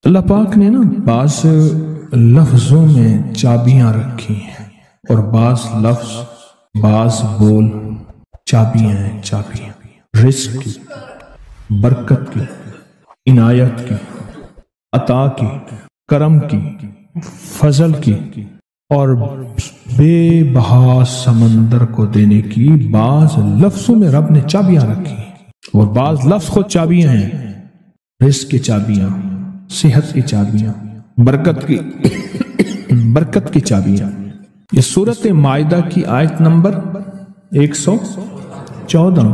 اللہ پاک نے نا بعض لفظوں میں چابیاں رکھی ہیں اور بعض لفظ بعض بول چابیاں ہیں، چابیاں رزق کی، برکت کی، عنایت کی، عطا کی، کرم کی، فضل کی اور بے بہا سمندر کو دینے کی بعض لفظوں میں رب نے چابیاں رکھی ہیں، اور بعض لفظ خود چابیاں ہیں، رزق کی چابیاں، صحت کی چابیاں، برکت کی چابیاں۔ یہ سورۃ مائدہ کی آیت نمبر 114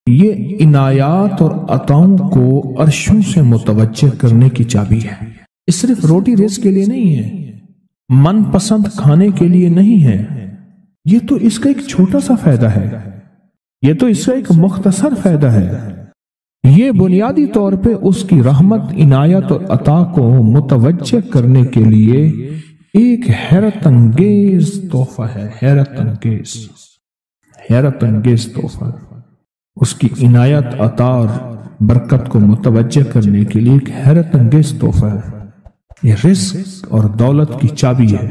یہ عنایات اور عطاؤں کو عرشوں سے متوجہ کرنے کی چابی ہے۔ یہ صرف روٹی رزق کے لیے نہیں ہے، من پسند کھانے کے لیے نہیں ہے، یہ تو اس کا ایک چھوٹا سا فائدہ ہے، یہ تو اس کا ایک مختصر فائدہ ہے، یہ بنیادی طور پہ اس کی رحمت، عنایت اور عطا کو متوجہ کرنے کے لیے ایک حیرت انگیز تحفہ ہے، حیرت انگیز تحفہ، اس کی عنایت، عطا اور برکت کو متوجہ کرنے کے لیے ایک حیرت انگیز تحفہ ہے۔ یہ رزق اور دولت کی چابی ہے،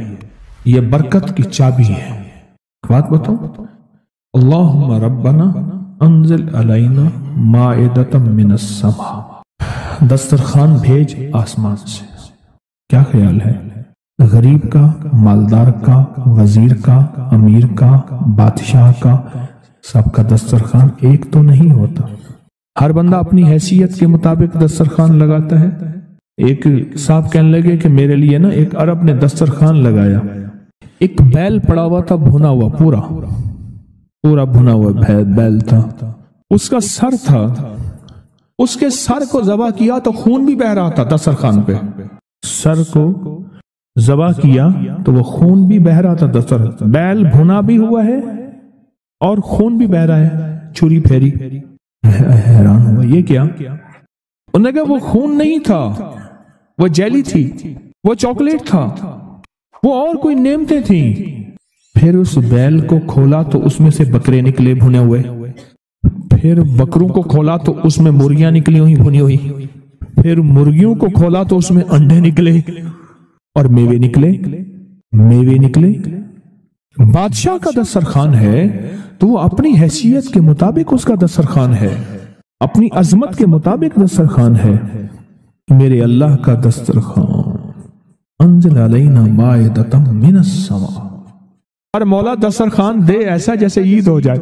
یہ برکت کی چابی ہے۔ بات بتاؤ، اللہم ربنا انزل علینا مائدۃ من السماء، دسترخوان بھیج آسمان سے۔ کیا خیال ہے؟ غریب کا، مالدار کا، وزیر کا، امیر کا، بادشاہ کا، سب کا دسترخوان ایک تو نہیں ہوتا، ہر بندہ اپنی حیثیت کے مطابق دسترخوان لگاتا ہے۔ ایک صاحب کہنے لگے کہ میرے لیے نا ایک عرب نے دسترخوان لگایا، ایک بیل پڑا ہوا تھا، بھنا ہوا، پورا بھنا ہوا بیل تھا، اس کا سر تھا، اس کے سر کو ذبح کیا تو خون بھی بہ رہا تھا دسترخوان پہ، سر کو ذبح کیا تو وہ خون بھی بہ رہا تھا دسترخوان، بیل بھنا بھی ہوا ہے اور خون بھی بہ رہا ہے، چھری پھیری، حیران ہوا یہ کیا؟ انہوں نے کہا وہ خون نہیں تھا، وہ جیلی تھی، وہ چاکلیٹ تھا، وہ اور کوئی نعمتیں تھیں۔ پھر اس بیل کو کھولا تو اس میں سے بکرے نکلے بھنے ہوئے، پھر بکروں کو کھولا تو اس میں مرغیاں نکلی ہوئی بھنی ہوئی، پھر مرغیوں کو کھولا تو اس میں انڈے نکلے اور میوے نکلے۔ بادشاہ کا دسترخوان ہے تو وہ اپنی حیثیت کے مطابق اس کا دسترخوان ہے، اپنی عظمت کے مطابق دسترخوان ہے۔ میرے اللہ کا دسترخوان انزل علینا مائدۃ من السماء، اور مولا دسترخوان دے ایسا جیسے عید ہو جائے۔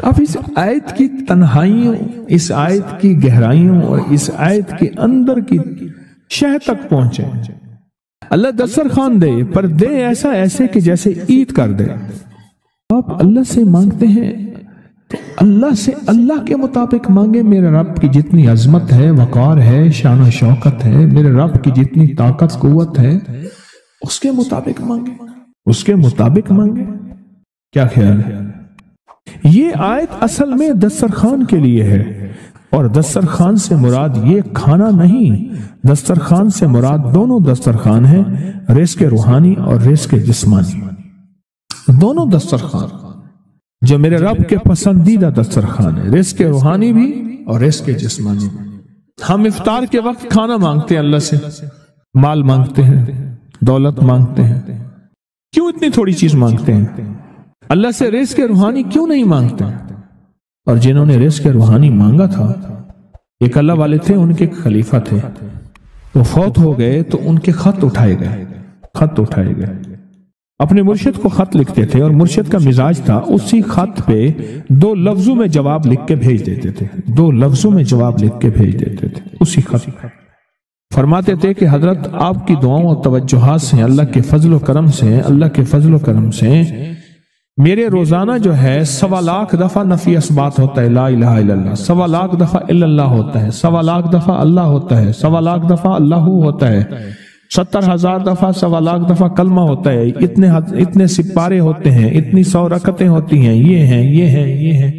اب اس آیت کی تنہائیوں، اس آیت کی گہرائیوں اور اس آیت کے اندر کی شہ تک پہنچے۔ اللہ دسترخوان دے، پر دے ایسے کہ جیسے عید کر دے۔ آپ اللہ سے مانگتے ہیں تو اللہ سے اللہ کے مطابق مانگے۔ میرے رب کی جتنی عظمت ہے، وقار ہے، شان و شوکت ہے، میرے رب کی جتنی طاقت قوت ہے، اس کے مطابق مانگے، کیا خیال ہے؟ یہ آیت اصل میں دسترخوان کے لیے ہے، اور دسترخوان سے مراد یہ کھانا نہیں، دسترخوان سے مراد دونوں دسترخوان ہیں، رزق روحانی اور رزق جسمانی، دونوں دسترخوان جو میرے رب کے پسندیدہ دسترخوان ہے، رزق روحانی بھی اور رزق جسمانی بھی۔ ہم افطار کے وقت کھانا مانگتے ہیں اللہ سے، مال مانگتے ہیں، دولت مانگتے ہیں، کیوں اتنی تھوڑی چیز مانگتے ہیں؟ اللہ سے رزق روحانی کیوں نہیں مانگتے؟ اور جنہوں نے رزق روحانی مانگا تھا، ایک اللہ والے تھے، ان کے خلیفہ تھے، وہ فوت ہو گئے تو ان کے خط اٹھائے گئے، اپنے مرشد کو خط لکھتے تھے، اور مرشد کا مزاج تھا اسی خط پہ 2 لفظوں میں جواب لکھ کے بھیج دیتے تھے، اسی خط۔ فرماتے تھے کہ حضرت آپ کی دعاؤں اور توجہات سے، اللہ کے فضل و کرم سے میرے روزانہ جو ہے 1.25 لاکھ دفعہ نفی اثبات ہوتا ہے، لا الہ الا اللہ، 1.25 لاکھ دفعہ الا اللہ ہوتا ہے، 1.25 لاکھ دفعہ اللہ ہوتا ہے، 1.25 لاکھ دفعہ اللہ ہوتا ہے، 70,000 دفعہ 1.25 لاکھ دفعہ کلمہ ہوتا ہے، اتنے سپارے ہوتے ہیں، اتنی 100 رکعتیں ہوتی ہیں، یہ ہیں۔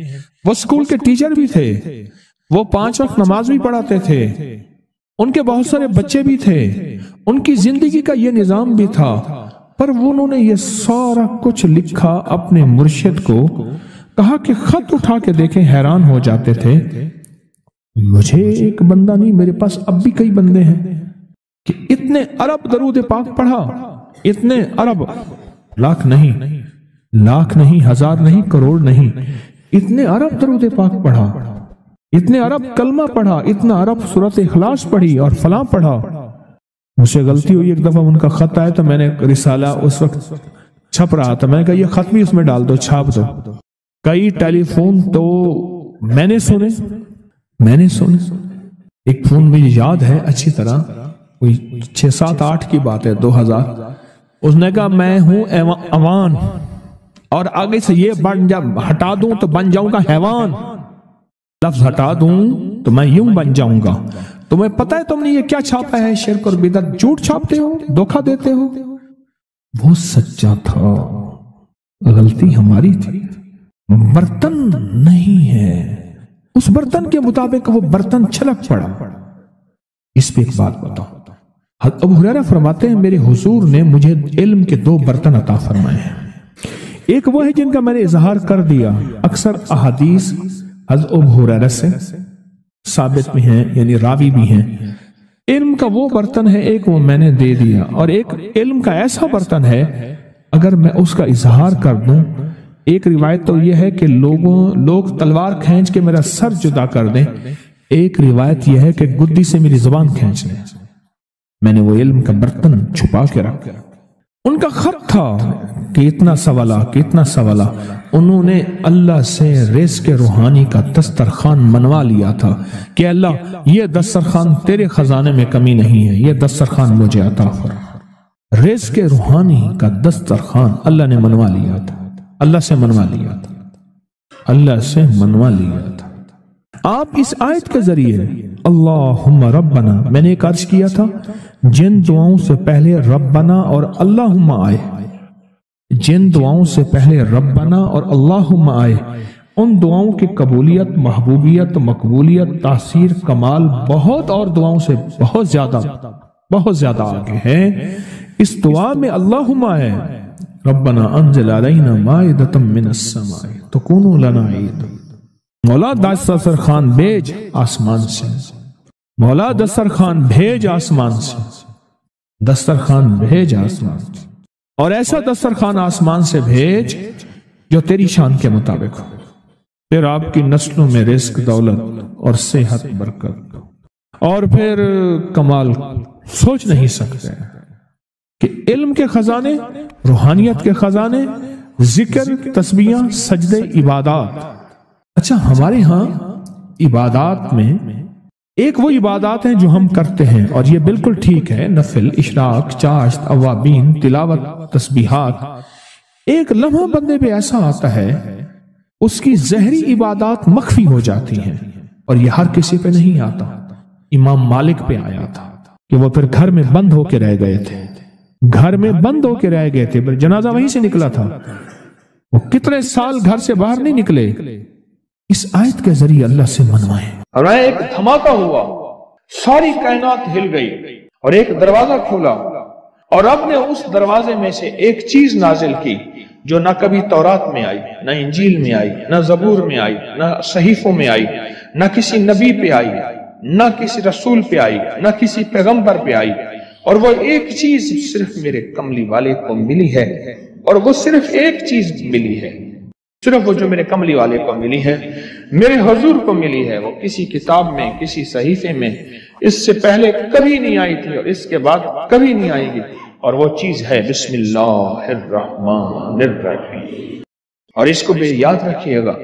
وہ اسکول کے ٹیچر بھی تھے، وہ 5 وقت نماز بھی پڑھاتے تھے، ان کے بہت سارے بچے بھی تھے، ان کی زندگی کا یہ نظام بھی تھا، پر انہوں نے یہ سارا کچھ لکھا اپنے مرشد کو، کہا کہ خط اٹھا کے دیکھیں، حیران ہو جاتے تھے مجھے ایک بندہ نہیں، میرے پاس اب بھی کئی بندے ہیں کہ اتنے ارب درود پاک پڑھا، اتنے ارب، لاکھ نہیں، ہزار نہیں، کروڑ نہیں، اتنے ارب درود پاک پڑھا، اتنے ارب کلمہ پڑھا، اتنا ارب سورۃ اخلاص پڑھی اور فلاں پڑھا۔ مجھ سے غلطی ہوئی، ایک دفعہ ان کا خط آیا تو میں نے رسالہ اس وقت چھپ رہا تھا، میں نے کہا یہ خط بھی اس میں ڈال دو، چھاپ دو۔ کئی ٹیلی فون تو میں نے سنے، ایک فون مجھے یاد ہے اچھی طرح، کوئی 6 7 8 کی بات ہے، 2000۔ اس نے کہا میں ہوں اوان، اور آگے سے یہ ہٹا دوں تو بن جاؤں گا حیوان، لفظ ہٹا دوں تو میں یوں بن جاؤں گا۔ تمہیں پتہ ہے تم نے یہ کیا چھاپا ہے؟ شرک اور بدعت، جھوٹ چھاپتے ہو، دھوکہ دیتے ہو۔ وہ سچا تھا، غلطی ہماری تھی، برتن نہیں ہے، اس برتن کے مطابق وہ برتن چھلک پڑا۔ اس پہ ایک بات بتاؤ، حضرت ابو ہریرہ فرماتے ہیں میرے حضور نے مجھے علم کے 2 برتن عطا فرمائے ہیں۔ ایک وہ ہے جن کا میں نے اظہار کر دیا، اکثر احادیث حضرت ابو ہریرہ سے ثابت بھی ہیں، یعنی راوی بھی ہیں۔ علم کا وہ برتن ہے، ایک وہ میں نے دے دیا، اور ایک علم کا ایسا برتن ہے اگر میں اس کا اظہار کر دوں، ایک روایت تو یہ ہے کہ لوگ تلوار کھینچ کے میرا سر جدا کر دیں، ایک روایت یہ ہے کہ گدی سے میری زبان کھینچ لیں۔ میں نے وہ علم کا برتن چھپا کے رکھا۔ ان کا خط تھا کہ اتنا سوالا، انہوں نے اللہ سے رزق روحانی کا دسترخوان منوا لیا تھا کہ اللہ یہ دسترخوان تیرے خزانے میں کمی نہیں ہے، یہ دسترخوان مجھے عطا فرما۔ رزق روحانی کا دسترخوان اللہ نے منوا لیا تھا، اللہ سے منوا لیا تھا۔ آپ اس آیت کے ذریعے اللہم ربنا، میں نے ایک عرض کیا تھا جن دعاؤں سے پہلے ربنا اور اللہم آئے، جن دعاؤں سے پہلے ربنا اور اللہم آئے، ان دعاؤں کی قبولیت، محبوبیت، مقبولیت، تاثیر، کمال بہت اور دعاؤں سے بہت زیادہ آگے ہے۔ اس دعا میں اللہم آئے، ربنا انزل علینا مائدۃ من السماء تکون لنا عید، مولا دسترخوان بھیج آسمان سے، مولا دسترخوان بھیج آسمان سے، دسترخوان بھیج آسمان سے، اور ایسا دسترخوان آسمان سے بھیج جو تیری شان کے مطابق ہو، پھر آپ کی نسلوں میں رزق، دولت اور صحت، برکت، اور پھر کمال سوچ نہیں سکتے کہ علم کے خزانے، روحانیت کے خزانے، ذکر، تسبیحاں، سجدے، عبادات۔ اچھا، ہمارے ہاں عبادات میں ایک وہ عبادات ہیں جو ہم کرتے ہیں اور یہ بالکل ٹھیک ہے، نفل، اشراق، چاشت، اوابین، تلاوت، تسبیحات۔ ایک لمحہ بندے پہ ایسا آتا ہے اس کی ظاہری عبادات مخفی ہو جاتی ہیں، اور یہ ہر کسی پہ نہیں آتا۔ امام مالک پہ آیا تھا کہ وہ پھر گھر میں بند ہو کے رہ گئے تھے، پھر جنازہ وہیں سے نکلا تھا، وہ کتنے سال گھر سے باہر نہیں نکلے۔ اس آیت کے ذریعے اللہ سے منوائیں، اور ایک دھماکہ ہوا، ساری کائنات ہل گئی اور ایک دروازہ کھولا، اور رب نے اس دروازے میں سے ایک چیز نازل کی جو نہ کبھی تورات میں آئی، نہ انجیل میں آئی، نہ زبور میں آئی، نہ صحیفوں میں آئی، نہ کسی نبی پہ آئی، نہ کسی رسول پہ آئی، نہ کسی پیغمبر پہ آئی، اور وہ ایک چیز صرف میرے کملی والے کو ملی ہے، اور وہ صرف ایک چیز ملی ہے، صرف وہ جو میرے کملی والے کو ملی ہے، میرے حضور کو ملی ہے، وہ کسی کتاب میں، کسی صحیفے میں اس سے پہلے کبھی نہیں آئی تھی اور اس کے بعد کبھی نہیں آئے گی، اور وہ چیز ہے بسم اللہ الرحمن الرحیم۔ اور اس کو بھی یاد رکھیے گا،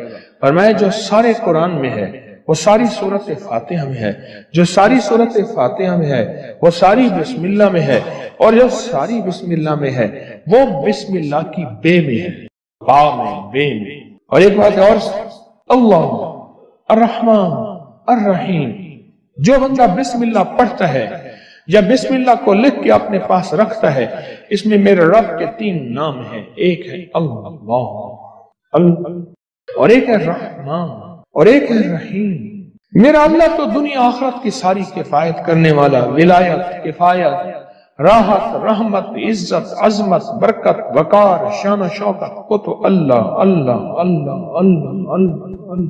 فرمایا جو سارے قرآن میں ہے وہ ساری سورۃ فاتحہ میں ہے، جو ساری سورۃ فاتحہ میں ہے وہ ساری بسم اللہ میں ہے، اور جو ساری بسم اللہ میں ہے وہ بسم اللہ کی بے میں ہے، با میں، بے میں۔ اور ایک بات اور، اللہ الرحمن الرحیم، جو بندہ بسم اللہ پڑھتا ہے یا بسم اللہ کو لکھ کے اپنے پاس رکھتا ہے، اس میں میرے رب کے 3 نام ہیں، ایک ہے اللہ، اور ایک ہے رحمان، اور ایک ہے رحیم۔ میرا اللہ تو دنیا آخرت کی ساری کفایت کرنے والا، ولایت، کفایت، راحت، رحمت، عزت، عظمت، برکت، وقار، شان و شوکت کو تو اللہ اللہ اللہ اللہ اللہ اللہ۔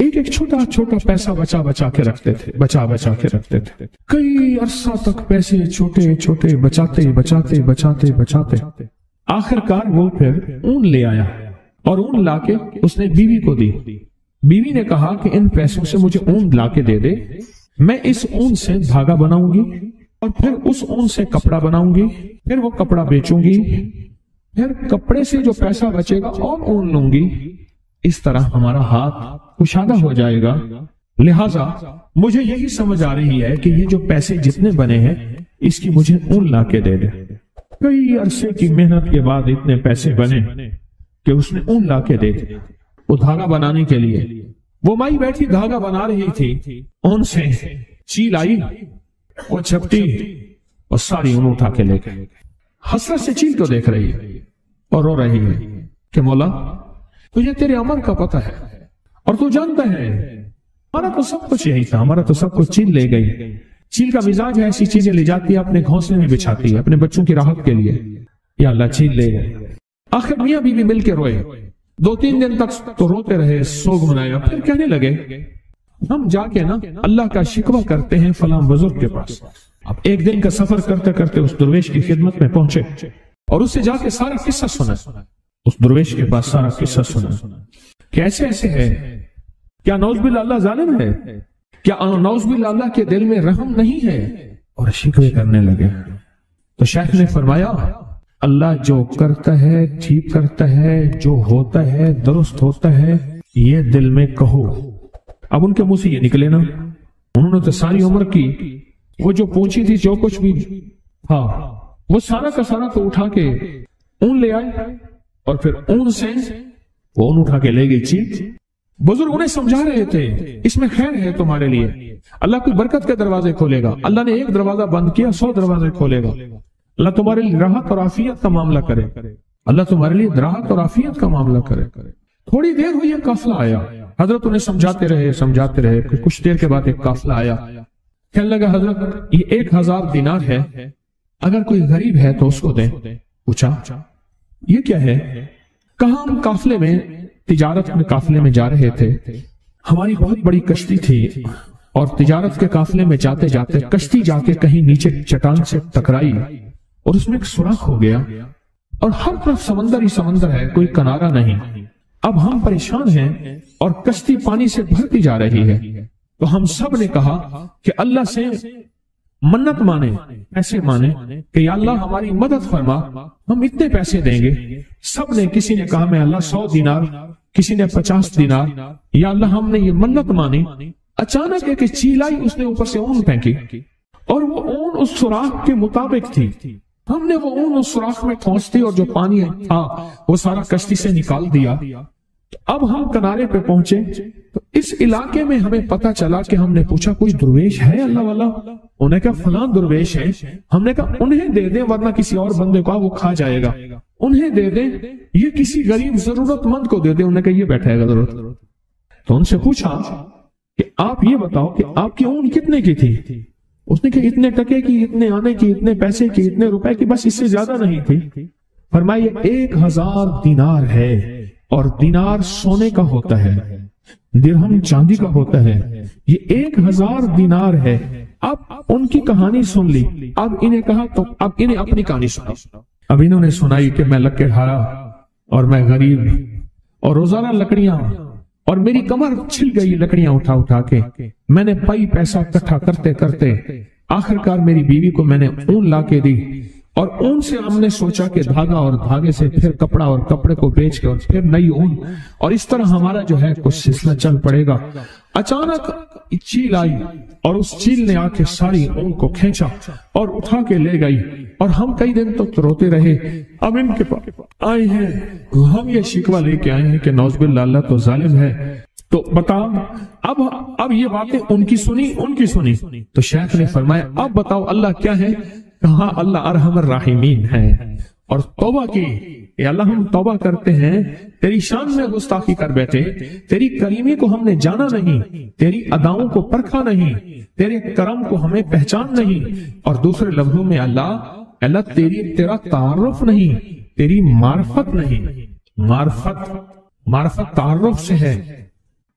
ایک ایک چھوٹا چھوٹا پیسہ بچا بچا کے رکھتے تھے کئی عرصہ تک پیسے چھوٹے چھوٹے بچاتے آخر کار وہ پھر اون لے آیا اور اون لا کے اس نے بیوی کو دی. بیوی نے کہا کہ ان پیسوں سے مجھے اون لا کے دے دے، میں اس اون سے دھاگا بناؤں گی اور پھر اس اون سے کپڑا بناؤں گی، پھر وہ کپڑا بیچوں گی، پھر کپڑے سے جو پیسہ بچے گا اور اون لوں گی. اس طرح ہمارا ہاتھ کشادہ ہو جائے گا. لہٰذا مجھے یہی سمجھ آ رہی ہے کہ یہ جو پیسے جتنے بنے ہیں اس کی مجھے اون لا کے دے دے. کئی عرصے کی محنت کے بعد اتنے پیسے بنے کہ اس نے اون لا کے دے دی. وہ دھاگا بنانے کے لیے وہ مائی بیٹھی دھاگا بنا رہی تھی، اون سے چیل آئی، وہ جھپٹی اور ساری اون اٹھا کے لے گئی. حسرت سے چیل کو دیکھ رہی ہے اور رو رہی ہے کہ مولا تجھے تیرے عمل کا پتہ ہے اور تو جانتا ہے ہمارا تو سب کچھ یہی تھا، ہمارا تو سب کچھ چیل لے گئی. چیل کا مزاج ہے ایسی چیزیں لے جاتی ہے اپنے گھونسلے میں بچھاتی ہے اپنے بچوں کی راحت کے لیے. یا اللہ چیل لے گئے. آخر میاں بیوی مل کے روئے، 2-3 دن تک تو روتے رہے، سوگ منایا. پھر کہنے لگے ہم جا کے نا اللہ کا شکوہ کرتے ہیں فلاں بزرگ کے پاس. اب ایک دن کا سفر کرتے کرتے اس درویش کی خدمت میں پہنچے اور اس سے جا کے سارا قصہ سنا. اس درویش کے پاس سارا قصہ سنا کہ ایسے ایسے ہے. کیا نعوذ باللہ اللہ ظالم ہے؟ کیا نعوذ باللہ اللہ کے دل میں رحم نہیں ہے؟ اور شکوے کرنے لگے. تو شیخ نے فرمایا اللہ جو کرتا ہے ٹھیک کرتا ہے، جو ہوتا ہے درست ہوتا ہے، یہ دل میں کہو. اب ان کے منہ سے یہ نکلے نا، انہوں نے تو ساری عمر کی وہ جو پوچھی تھی جو کچھ بھی ہاں وہ سارا کا سارا تو اٹھا کے اون لے آئے اور پھر اون سے وہ اون اٹھا کے لے گئی چیز. بزرگ انہیں سمجھا رہے تھے اس میں خیر ہے تمہارے لیے، اللہ کوئی برکت کے دروازے کھولے گا. اللہ نے ایک دروازہ بند کیا 100 دروازے کھولے گا. اللہ تمہارے لیے راحت اور عافیت کا معاملہ کرے، اللہ تمہارے لیے راحت اور عافیت کا معاملہ کرے. تھوڑی دیر ہوئی ایک قافلہ آیا. حضرت انہیں سمجھاتے رہے. کچھ دیر کے بعد ایک قافلہ آیا. کہنے لگا حضرت یہ 1000 دینار ہے، اگر کوئی غریب ہے تو اس کو دیں. پوچھا یہ کیا ہے؟ کہاں ہم قافلے میں تجارت میں قافلے میں جا رہے تھے، ہماری بہت بڑی کشتی تھی اور تجارت کے قافلے میں جاتے جاتے کشتی جا کے کہیں نیچے چٹان سے ٹکرائی اور اس میں ایک سوراخ ہو گیا اور ہر طرف سمندر ہی سمندر ہے، کوئی کنارہ نہیں. اب ہم پریشان ہیں اور کشتی پانی سے بھرتی جا رہی ہے. تو ہم سب نے کہا کہ اللہ سے منت مانے، ایسے مانے کہ یا اللہ ہماری مدد فرما، ہم اتنے پیسے دیں گے. سب نے، کسی نے کہا میں اللہ 100 دینار، کسی نے 50 دینار. یا اللہ ہم نے یہ منت مانی. اچانک ایک چیل آئی، اس نے اوپر سے اون پھینکی اور وہ اون اس سوراخ کے مطابق تھی. ہم نے وہ اون اس سوراخ میں ٹھونس دی اور جو پانی تھا وہ سارا کشتی سے نکال دیا. اب ہم کنارے پہ پہنچے تو اس علاقے میں ہمیں پتا چلا کہ ہم نے پوچھا کوئی درویش ہے اللہ والا؟ انہیں کہا فلاں درویش ہے. ہم نے کہا انہیں دے دیں ورنہ کسی اور بندے کو وہ کھا جائے گا. انہیں دے دیں، یہ کسی غریب ضرورت مند کو دے دیں. انہیں کہا یہ بیٹھا ہے ضرورت. تو ان سے پوچھا کہ آپ یہ بتاؤ کہ آپ کی اون کتنے کی تھی؟ اس نے کہا اتنے ٹکے کی، اتنے آنے کی، اتنے پیسے کی، اتنے روپے کی، بس اس سے زیادہ نہیں تھی. فرمایا 1000 دینار ہے اور دینار سونے کا ہوتا ہے، درہم چاندی کا ہوتا ہے. یہ 1000 دینار ہے. اب ان کی کہانی سن لی. اب انہیں کہا تو اب انہیں اپنی کہانی سنا. اب انہوں نے سنائی کہ میں لکڑ ہارا اور میں غریب اور روزانہ لکڑیاں اور میری کمر چھل گئی لکڑیاں اٹھا اٹھا کے. میں نے پائی پیسہ اکٹھا کرتے کرتے آخرکار میری بیوی کو میں نے اون لا کے دی اور اون سے ہم نے سوچا کہ دھاگا اور دھاگے سے پھر کپڑا اور کپڑے کو بیچ کے اور پھر نئی اون، اور اس طرح ہمارا جو ہے کچھ سلسلہ چل پڑے گا. اچانک چیل آئی اور اس چیل نے آ کے ساری اون کو کھینچا اور اٹھا کے لے گئی اور ہم کئی دن تک روتے رہے. اب ان کے پاس آئے ہیں، ہم یہ شکوہ لے کے آئے ہیں کہ نعوذ باللہ اللہ تو ظالم ہے. تو بتا اب یہ باتیں ان کی سنی. تو شیخ نے فرمایا اب بتاؤ اللہ کیا ہے؟ کہا اللہ ارحم الراحمین ہے. اور توبہ کی کہ اللہ ہم توبہ کرتے ہیں، تیری شان میں گستاخی کر بیٹھے، تیری کریمی کو ہم نے جانا نہیں، تیری اداؤں کو پرکھا نہیں، تیرے کرم کو ہمیں پہچان نہیں. اور دوسرے لفظوں میں اللہ تیرا تعارف نہیں، تیری معرفت نہیں. معرفت تعارف سے ہے،